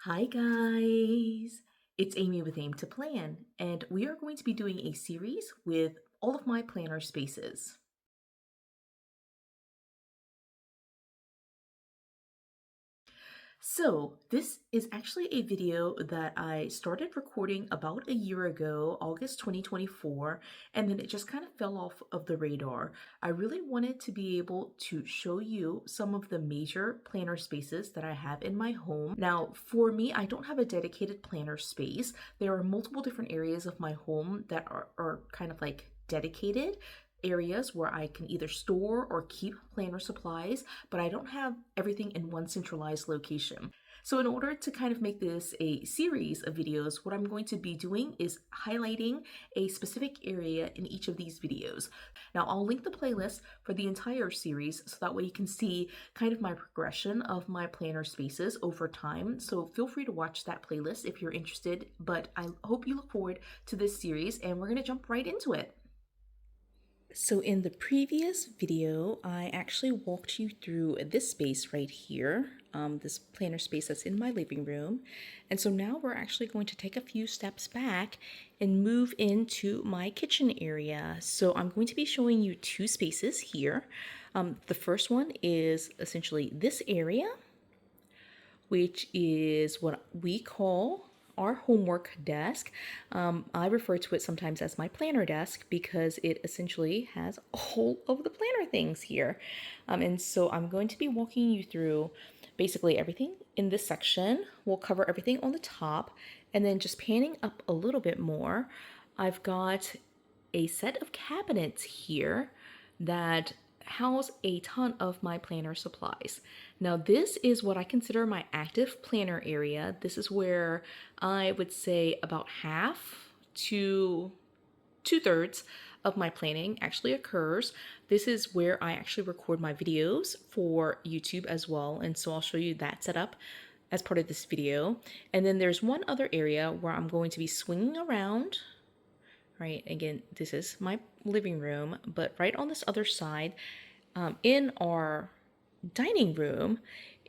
Hi guys, it's Amy with Aim to Plan, and we are going to be doing a series with all of my planner spaces. So, this is actually a video that I started recording about a year ago, August 2024, and then it just kind of fell off of the radar. I really wanted to be able to show you some of the major planner spaces that I have in my home. Now, for me, I don't have a dedicated planner space. There are multiple different areas of my home that are kind of like dedicated areas where I can either store or keep planner supplies, but I don't have everything in one centralized location. So in order to kind of make this a series of videos, what I'm going to be doing is highlighting a specific area in each of these videos. Now I'll link the playlist for the entire series so that way you can see kind of my progression of my planner spaces over time. So feel free to watch that playlist if you're interested, but I hope you look forward to this series and we're gonna jump right into it. So in the previous video, I actually walked you through this space right here, this planner space that's in my living room. And so now we're actually going to take a few steps back and move into my kitchen area. So I'm going to be showing you two spaces here. The first one is essentially this area, which is what we call our homework desk. I refer to it sometimes as my planner desk because it essentially has all of the planner things here. And so I'm going to be walking you through basically everything in this section. We'll cover everything on the top, and then just panning up a little bit more, I've got a set of cabinets here that house a ton of my planner supplies. Now, this is what I consider my active planner area. This is where I would say about half to 2/3 of my planning actually occurs. This is where I actually record my videos for YouTube as well. And so I'll show you that setup as part of this video. And then there's one other area where I'm going to be swinging around. Right, again, this is my living room, but right on this other side, in our dining room,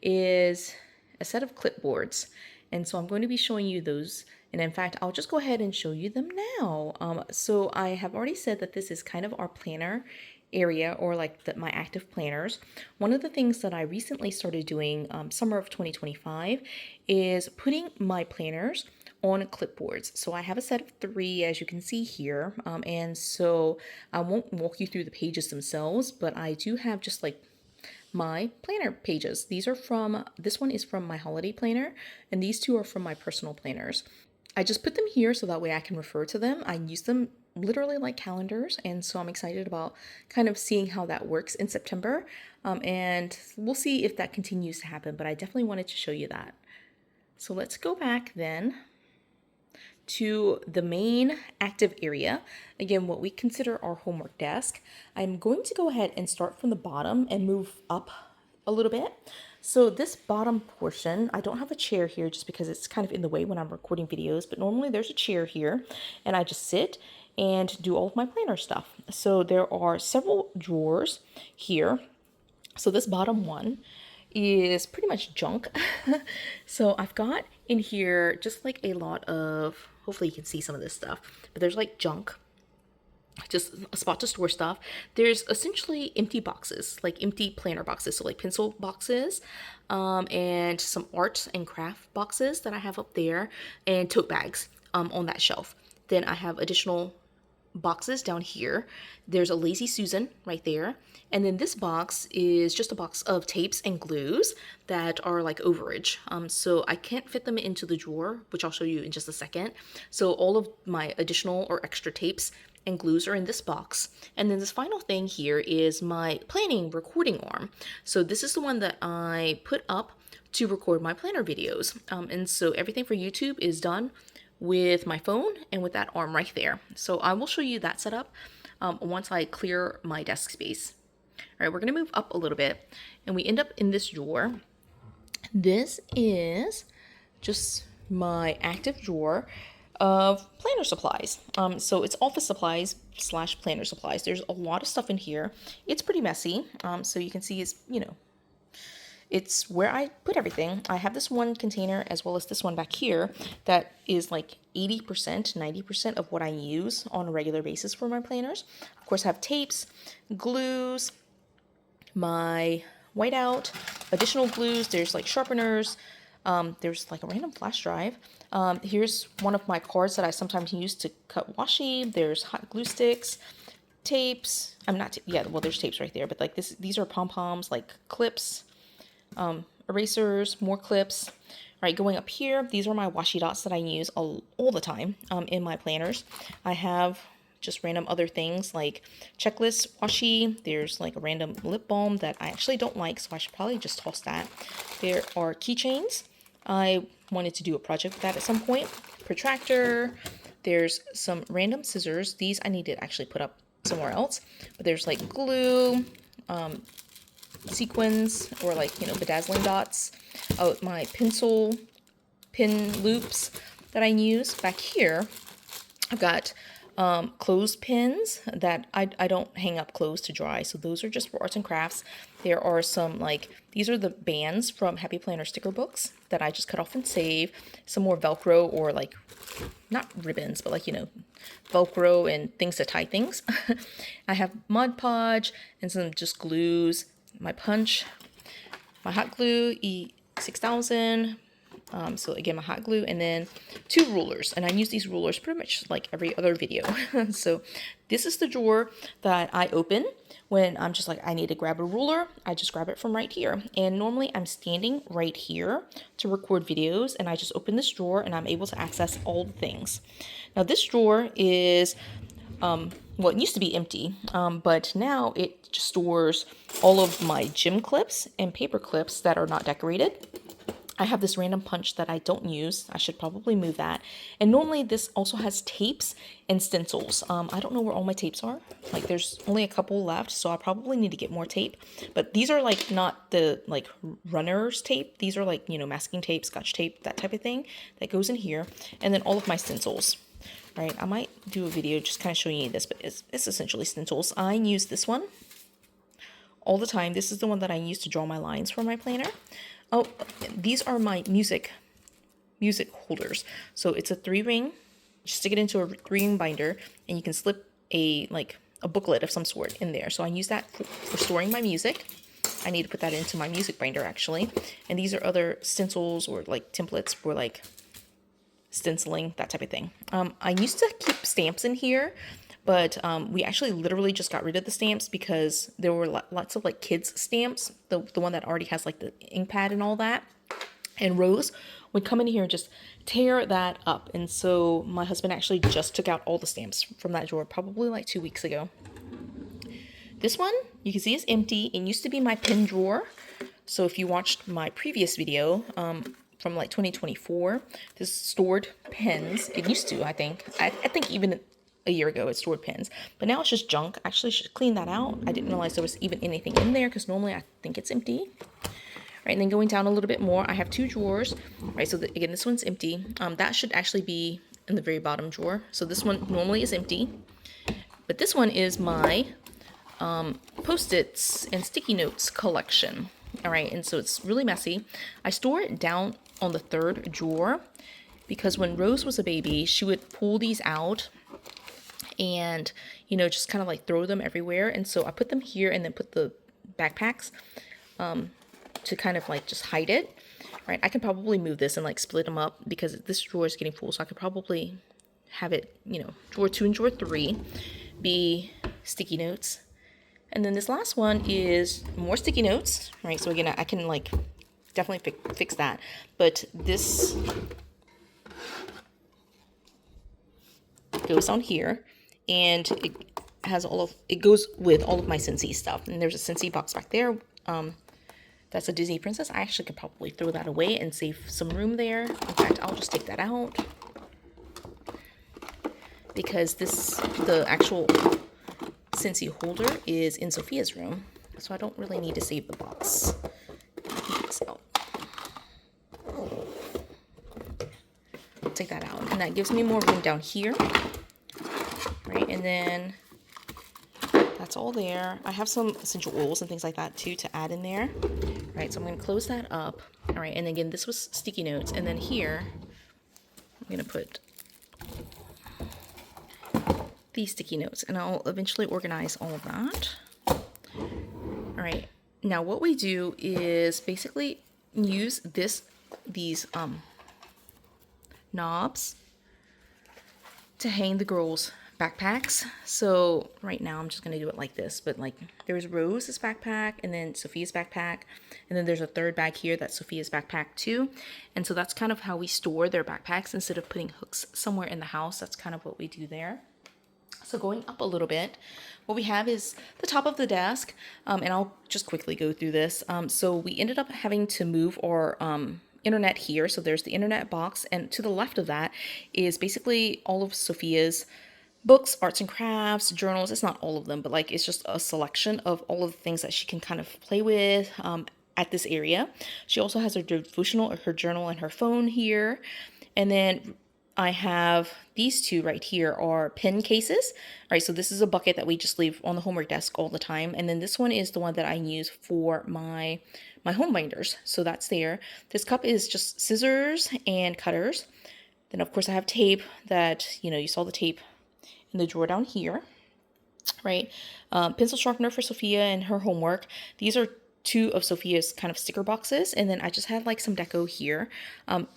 is a set of clipboards. And so I'm going to be showing you those. And in fact, I'll just go ahead and show you them now. So I have already said that this is kind of our planner area, or like my active planners. One of the things that I recently started doing summer of 2025 is putting my planners on clipboards. So I have a set of 3, as you can see here. And so I won't walk you through the pages themselves, but I do have just like my planner pages. This one is from my holiday planner, and these 2 are from my personal planners. I just put them here so that way I can refer to them. I use them literally like calendars, and so I'm excited about kind of seeing how that works in September. And we'll see if that continues to happen, but I definitely wanted to show you that. So let's go back then to the main active area, again, what we consider our homework desk. I'm going to go ahead and start from the bottom and move up a little bit. So this bottom portion, I don't have a chair here just because it's kind of in the way when I'm recording videos, but normally there's a chair here and I just sit and do all of my planner stuff. So there are several drawers here. So this bottom one is pretty much junk. So I've got in here just like a lot of, hopefully you can see some of this stuff, but there's like junk, just a spot to store stuff. There's essentially empty boxes, like empty planner boxes, so like pencil boxes, and some art and craft boxes that I have up there, and tote bags on that shelf. Then I have additional boxes down here. There's a Lazy Susan right there. And then this box is just a box of tapes and glues that are like overage. So I can't fit them into the drawer, which I'll show you in just a second. So all of my additional or extra tapes and glues are in this box. And then this final thing here is my planning recording arm. So this is the one that I put up to record my planner videos. And so everything for YouTube is done with my phone and with that arm right there. So I will show you that setup once I clear my desk space. All right, we're gonna move up a little bit and we end up in this drawer. This is just my active drawer of planner supplies. So it's office supplies slash planner supplies. There's a lot of stuff in here. It's pretty messy. So you can see it's, it's where I put everything. I have this one container as well as this one back here that is like 80%, 90% of what I use on a regular basis for my planners. Of course, I have tapes, glues, my whiteout, additional glues, there's like sharpeners, there's like a random flash drive. Here's one of my cards that I sometimes use to cut washi. There's hot glue sticks, tapes. I'm not, yeah, well, there's tapes right there, but like these are pom-poms, like clips, erasers, more clips. All right, going up here, these are my washi dots that I use all the time in my planners. I have just random other things like checklist washi. There's like a random lip balm that I actually don't like, so I should probably just toss that. There are keychains. I wanted to do a project with that at some point. Protractor. There's some random scissors. These I need to actually put up somewhere else. But there's like glue, sequins, or like, you know, bedazzling dots. Oh, my pencil pin loops that I use. Back here, I've got clothespins that I don't hang up clothes to dry, so those are just for arts and crafts. There are some, like, these are the bands from Happy Planner sticker books that I just cut off and save. Some more Velcro, or like, not ribbons, but like, you know, Velcro and things to tie things. I have Mod Podge and some just glues, my punch, my hot glue, E6000, so again, my hot glue, and then 2 rulers, and I use these rulers pretty much like every other video. So this is the drawer that I open when I'm just like, I need to grab a ruler. I just grab it from right here, and normally I'm standing right here to record videos, and I just open this drawer and I'm able to access all the things. Now this drawer is well, it used to be empty, but now it just stores all of my gym clips and paper clips that are not decorated. I have this random punch that I don't use. I should probably move that. And normally this also has tapes and stencils. I don't know where all my tapes are. Like, there's only a couple left, so I probably need to get more tape. But these are like not the like runner's tape. These are like, you know, masking tape, scotch tape, that type of thing that goes in here. And then all of my stencils. Right, I might do a video just kind of showing you this, but it's essentially stencils. I use this one all the time. This is the one that I use to draw my lines for my planner. Oh, these are my music holders. So it's a 3-ring. You stick it into a 3-ring binder, and you can slip a booklet of some sort in there. So I use that for storing my music. I need to put that into my music binder actually. And these are other stencils or like templates for like stenciling, that type of thing. I used to keep stamps in here, but we actually literally just got rid of the stamps because there were lots of like kids stamps, the one that already has like the ink pad and all that. And Rose would come in here and just tear that up. And so my husband actually just took out all the stamps from that drawer probably like 2 weeks ago. This one, you can see, is empty. It used to be my pen drawer. So if you watched my previous video, from like 2024, this stored pens. It used to, I think even a year ago it stored pens, but now it's just junk. Actually should clean that out. I didn't realize there was even anything in there because normally I think it's empty. Right, and then going down a little bit more, I have 2 drawers. Right, so again, this one's empty. That should actually be in the very bottom drawer. So this one normally is empty, but this one is my Post-its and sticky notes collection. All right, and so it's really messy. I store it down on the 3rd drawer because when Rose was a baby, she would pull these out and, you know, just kind of like throw them everywhere. And so I put them here and then put the backpacks to kind of like just hide it. Right, I can probably move this and like split them up because this drawer is getting full, so I could probably have it, you know, drawer 2 and drawer 3 be sticky notes. And then this last one is more sticky notes, right? So again, I can like definitely fix that. But this goes on here, and it has it goes with all of my Scentsy stuff. And there's a Scentsy box back there. That's a Disney princess. I actually could probably throw that away and save some room there. In fact, I'll just take that out because the actual Scentsy holder is in Sophia's room, so I don't really need to save the box. I'll take that out, and that gives me more room down here. Right, and then that's all there. I have some essential oils and things like that too to add in there. All right, so I'm going to close that up. All right, and again, this was sticky notes. And then here, I'm going to put these sticky notes, and I'll eventually organize all of that. All right, now what we do is basically use these knobs to hang the girls' backpacks. So right now I'm just gonna do it like this, but like there's Rose's backpack and then Sophia's backpack, and then there's a third bag here that's Sophia's backpack too. And so that's kind of how we store their backpacks instead of putting hooks somewhere in the house. That's kind of what we do there. So going up a little bit, what we have is the top of the desk, and I'll just quickly go through this. So we ended up having to move our internet here. So there's the internet box, and to the left of that is basically all of Sophia's books, arts and crafts, journals. It's not all of them, but like it's just a selection of all of the things that she can kind of play with at this area. She also has her devotional, her journal, and her phone here. And then I have these two right here are pen cases. All right, so this is a bucket that we just leave on the homework desk all the time. And then this one is the one that I use for my home binders. So that's there. This cup is just scissors and cutters. Then of course I have tape that, you saw the tape in the drawer down here, right? Pencil sharpener for Sophia and her homework. These are two of Sophia's kind of sticker boxes, and then I just had like some deco here.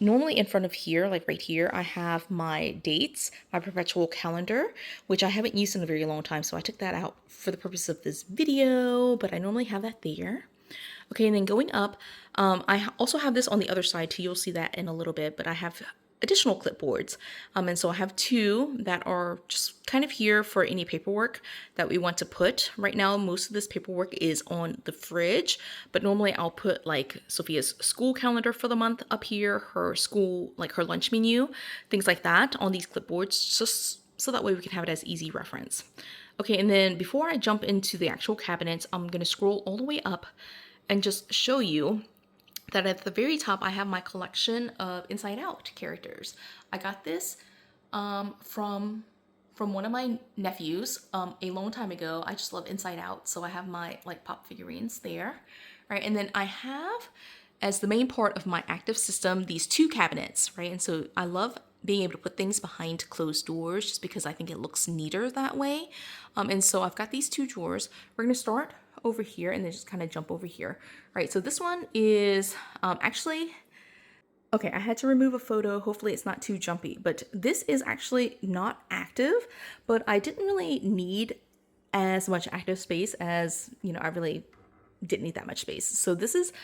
Normally in front of here, like right here, I have my dates, my perpetual calendar, which I haven't used in a very long time, so I took that out for the purpose of this video, but I normally have that there. Okay, and then going up, I also have this on the other side too. You'll see that in a little bit, but I have additional clipboards. And so I have two that are just kind of here for any paperwork that we want to put. Right now, most of this paperwork is on the fridge, but normally I'll put like Sophia's school calendar for the month up here, her school, like her lunch menu, things like that on these clipboards, just so that way we can have it as easy reference. Okay, and then before I jump into the actual cabinets, I'm going to scroll all the way up and just show you that at the very top I have my collection of Inside Out characters. I got this from one of my nephews a long time ago. I just love Inside Out, so I have my like pop figurines there. Right, and then I have, as the main part of my active system, these two cabinets, right? And so I love being able to put things behind closed doors just because I think it looks neater that way. And so I've got these two drawers. We're gonna start over here and then just kind of jump over here. All right, so this one is actually, okay, I had to remove a photo. Hopefully it's not too jumpy, but this is actually not active, but I didn't really need as much active space as, I really didn't need that much space. So this is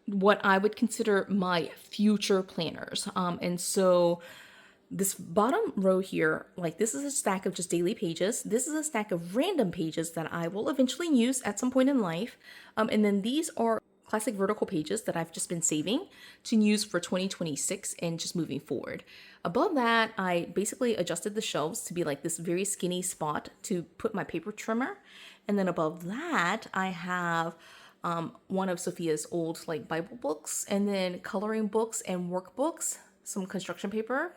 what I would consider my future planners. And so this bottom row here, like this is a stack of just daily pages. This is a stack of random pages that I will eventually use at some point in life. And then these are classic vertical pages that I've just been saving to use for 2026 and just moving forward. Above that, I basically adjusted the shelves to be like this very skinny spot to put my paper trimmer. And then above that, I have one of Sophia's old like Bible books, and then coloring books and workbooks, some construction paper,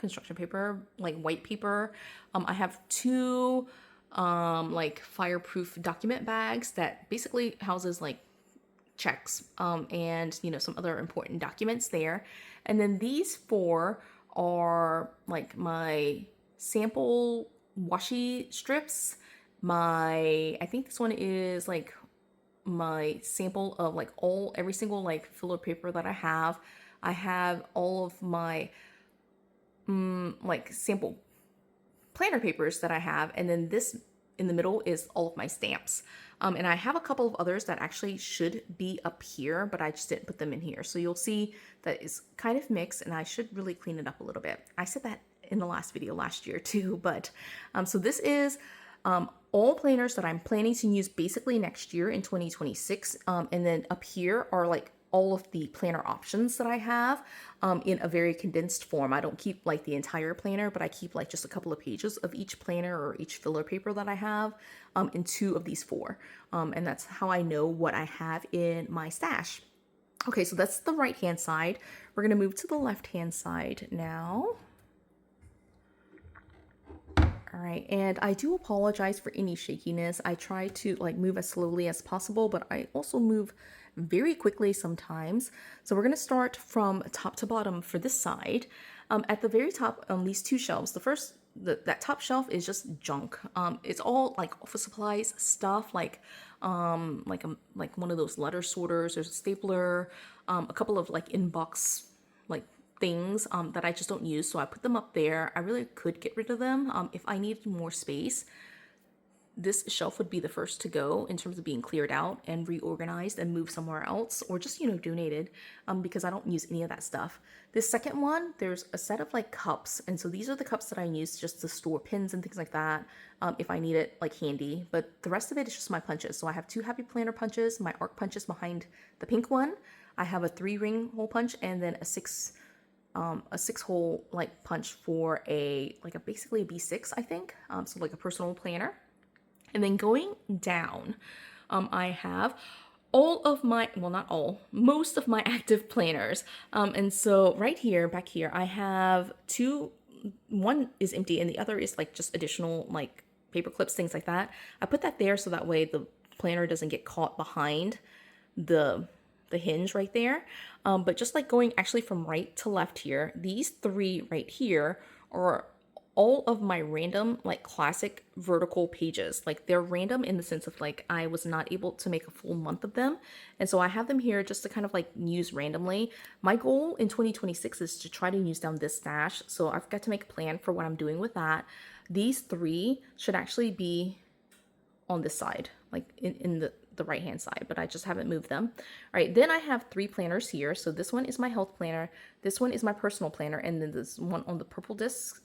like white paper. I have two like fireproof document bags that basically houses like checks and some other important documents there. And then these four are like my sample washi strips. I think this one is like my sample of like every single like filler paper that I have. I have all of my like sample planner papers that I have, and then this in the middle is all of my stamps. And I have a couple of others that actually should be up here, but I just didn't put them in here. So you'll see that it's kind of mixed, and I should really clean it up a little bit. I said that in the last video last year too, but so this is all planners that I'm planning to use basically next year in 2026. And then up here are like all of the planner options that I have in a very condensed form. I don't keep like the entire planner, but I keep like just a couple of pages of each planner or each filler paper that I have in two of these four. And that's how I know what I have in my stash. Okay, so that's the right-hand side. We're gonna move to the left-hand side now. All All right, and I do apologize for any shakiness. I try to like move as slowly as possible, but I also move very quickly sometimes. So we're gonna start from top to bottom for this side. At the very top on these two shelves, that top shelf is just junk. It's all like office supplies stuff, like one of those letter sorters. There's a stapler, a couple of like inbox like things that I just don't use, so I put them up there. I really could get rid of them if I needed more space. This shelf would be the first to go in terms of being cleared out and reorganized and moved somewhere else, or just donated, because I don't use any of that stuff. This second one, there's a set of like cups, and so these are the cups that I use just to store pins and things like that, if I need it like handy. But the rest of it is just my punches. So I have 2 happy planner punches, my arc punches behind the pink one. I have a 3-ring hole punch, and then a 6 hole like punch for basically a B6, I think. So like a personal planner. And then going down, I have all of my, well, not all, most of my active planners. And so right here, back here, I have 2, one is empty and the other is like just additional like paper clips, things like that. I put that there so that way the planner doesn't get caught behind the hinge right there. But just like going actually from right to left here, these 3 right here are all of my random like classic vertical pages. Like they're random in the sense of like I was not able to make a full month of them, and so I have them here just to kind of like use randomly. My goal in 2026 is to try to use down this stash, so I've got to make a plan for what I'm doing with that. These 3 should actually be on this side, like in the right hand side, but I just haven't moved them. All right, then I have 3 planners here. So this one is my health planner, this one is my personal planner, and then this one on the purple disc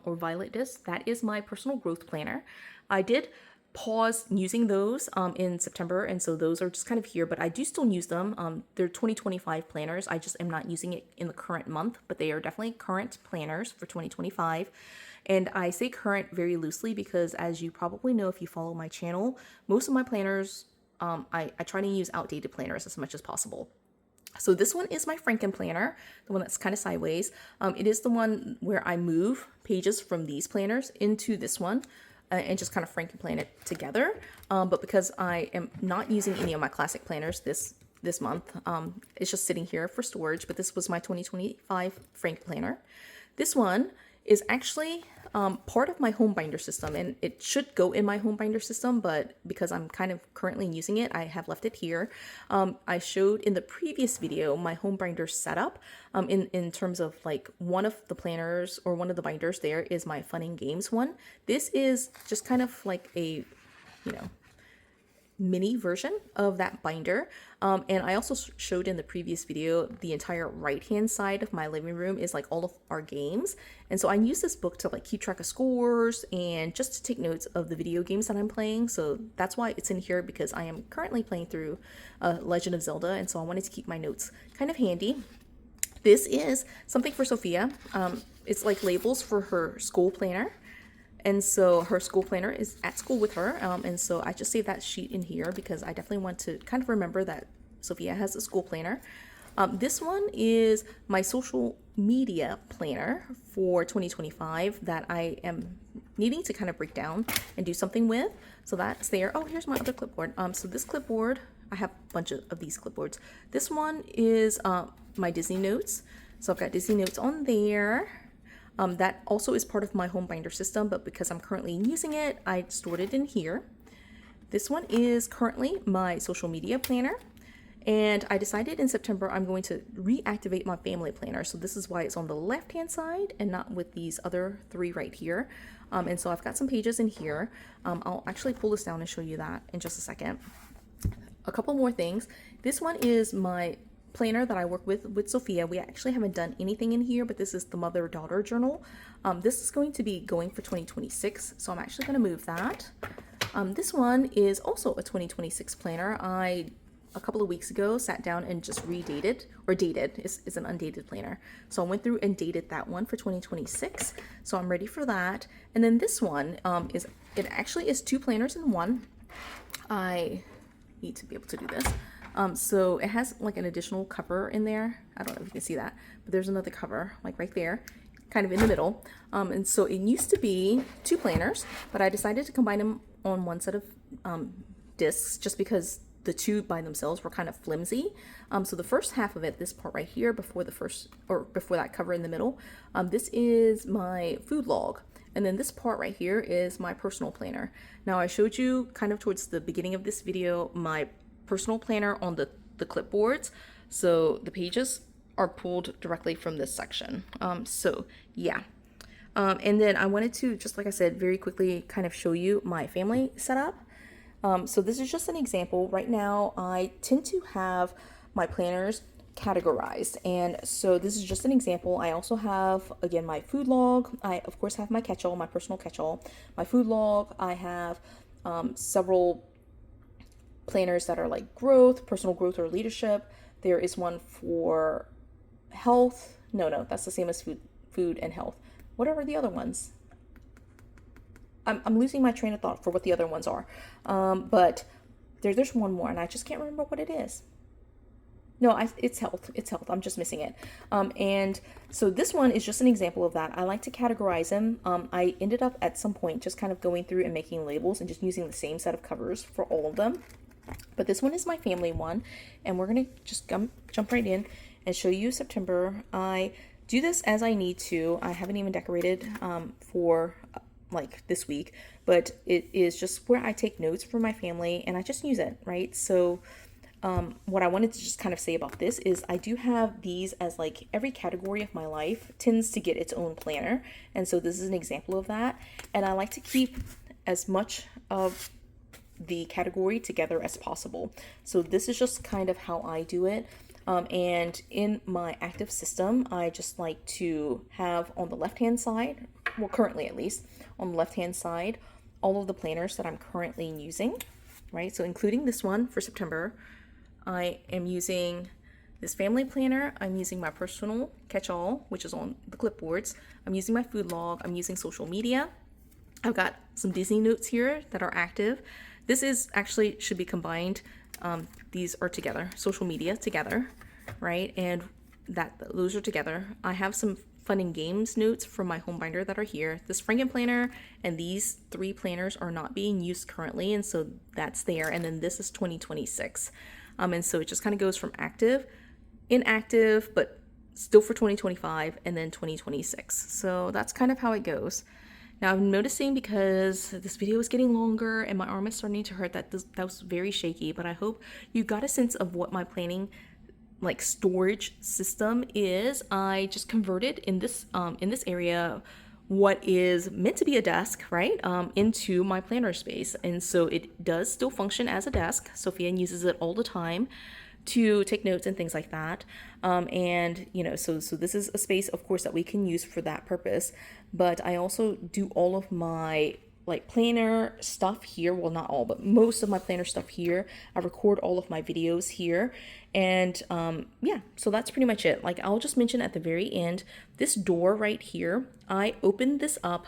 or violet disc, that is my personal growth planner. I did pause using those in September, and so those are just kind of here, but I do still use them. They're 2025 planners. I just am not using it in the current month, but they are definitely current planners for 2025. And I say current very loosely because, as you probably know if you follow my channel, most of my planners, I try to use outdated planners as much as possible. So this one is my Frankenplanner, the one that's kind of sideways. It is the one where I move pages from these planners into this one and just kind of Frankenplan it together. But because I am not using any of my classic planners this month, it's just sitting here for storage. But this was my 2025 Frankenplanner. This one is actually part of my home binder system, and it should go in my home binder system, but because I'm kind of currently using it, I have left it here. I showed in the previous video my home binder setup in terms of like one of the planners or one of the binders there is my fun and games one. This is just kind of like a, mini version of that binder. And I also showed in the previous video the entire right hand side of my living room is like all of our games, and so I use this book to like keep track of scores and just to take notes of the video games that I'm playing. So that's why it's in here, because I am currently playing through Legend of Zelda, and so I wanted to keep my notes kind of handy. This is something for Sophia. It's like labels for her school planner. And so her school planner is at school with her. And so I just saved that sheet in here because I definitely want to kind of remember that Sophia has a school planner. This one is my social media planner for 2025 that I am needing to kind of break down and do something with. So that's there. Oh, here's my other clipboard. So this clipboard, I have a bunch of these clipboards. This one is my Disney notes. So I've got Disney notes on there. That also is part of my home binder system, but because I'm currently using it, I stored it in here. This one is currently my social media planner, and I decided in September I'm going to reactivate my family planner. So this is why it's on the left hand side and not with these other 3 right here. And so I've got some pages in here. I'll actually pull this down and show you that in just a second. A couple more things. This one is my planner that I work with Sophia. We actually haven't done anything in here, but this is the mother-daughter journal. This is going to be going for 2026, so I'm actually going to move that. This one is also a 2026 planner. I a couple of weeks ago sat down and just dated. It's an undated planner, so I went through and dated that one for 2026, so I'm ready for that. And then this one it actually is 2 planners in one. I need to be able to do this. So it has like an additional cover in there. I don't know if you can see that, but there's another cover like right there. kind of in the middle. And so it used to be two planners, but I decided to combine them on one set of discs just because the two by themselves were kind of flimsy. So the first half of it, this part right here, before that cover in the middle, this is my food log. And then this part right here is my personal planner. Now I showed you kind of towards the beginning of this video my personal planner on the clipboards. So the pages are pulled directly from this section. So yeah. And then I wanted to, just like I said, very quickly kind of show you my family setup. So this is just an example. Right now, I tend to have my planners categorized. And so this is just an example. I also have, again, my food log. I, of course, have my catch-all, my personal catch-all. My food log, I have several planners that are like growth, personal growth or leadership. There is one for health. No, that's the same as food and health. What are the other ones? I'm losing my train of thought for what the other ones are. But there's one more, and I just can't remember what it is. No, it's health. It's health. I'm just missing it. And so this one is just an example of that. I like to categorize them. I ended up at some point just kind of going through and making labels and just using the same set of covers for all of them. But this one is my family one, and we're going to just jump right in and show you September. I do this as I need to. I haven't even decorated for like this week, but it is just where I take notes for my family and I just use it, right? So what I wanted to just kind of say about this is I do have these as like every category of my life tends to get its own planner. And so this is an example of that. And I like to keep as much of the category together as possible. So this is just kind of how I do it. And in my active system, I just like to have on the left-hand side, well, currently at least, on the left-hand side, all of the planners that I'm currently using, right? So including this one for September, I am using this family planner. I'm using my personal catch-all, which is on the clipboards. I'm using my food log. I'm using social media. I've got some Disney notes here that are active. This is actually should be combined. These are together, social media together, right? And those are together. I have some fun and games notes from my home binder that are here. This FRANKENPLANNER and these 3 planners are not being used currently, and so that's there. And then this is 2026. And so it just kind of goes from active, inactive, but still for 2025, and then 2026. So that's kind of how it goes. Now I'm noticing, because this video is getting longer and my arm is starting to hurt, that that was very shaky, but I hope you got a sense of what my planning like storage system is. I just converted in this area what is meant to be a desk, right, into my planner space. And so it does still function as a desk. Sophia uses it all the time to take notes and things like that. And, you know, so this is a space, of course, that we can use for that purpose. But I also do all of my like planner stuff here. Well, not all, but most of my planner stuff here. I record all of my videos here. And yeah, so that's pretty much it. Like, I'll just mention at the very end, this door right here, I open this up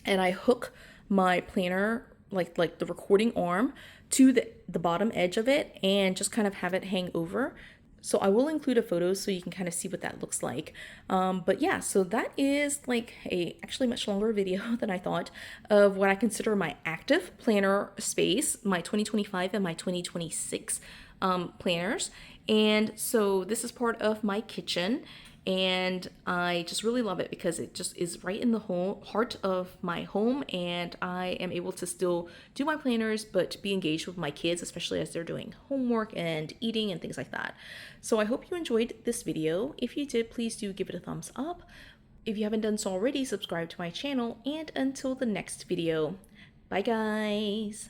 and I hook my planner, like the recording arm, to the bottom edge of it and just kind of have it hang over. So I will include a photo so you can kind of see what that looks like. But yeah, so that is like a actually much longer video than I thought of what I consider my active planner space, my 2025 and my 2026 planners. And so this is part of my kitchen. And I just really love it because it just is right in the heart of my home, and I am able to still do my planners but be engaged with my kids, especially as they're doing homework and eating and things like that. So I hope you enjoyed this video. If you did, please do give it a thumbs up. If you haven't done so already, subscribe to my channel, and until the next video, bye guys.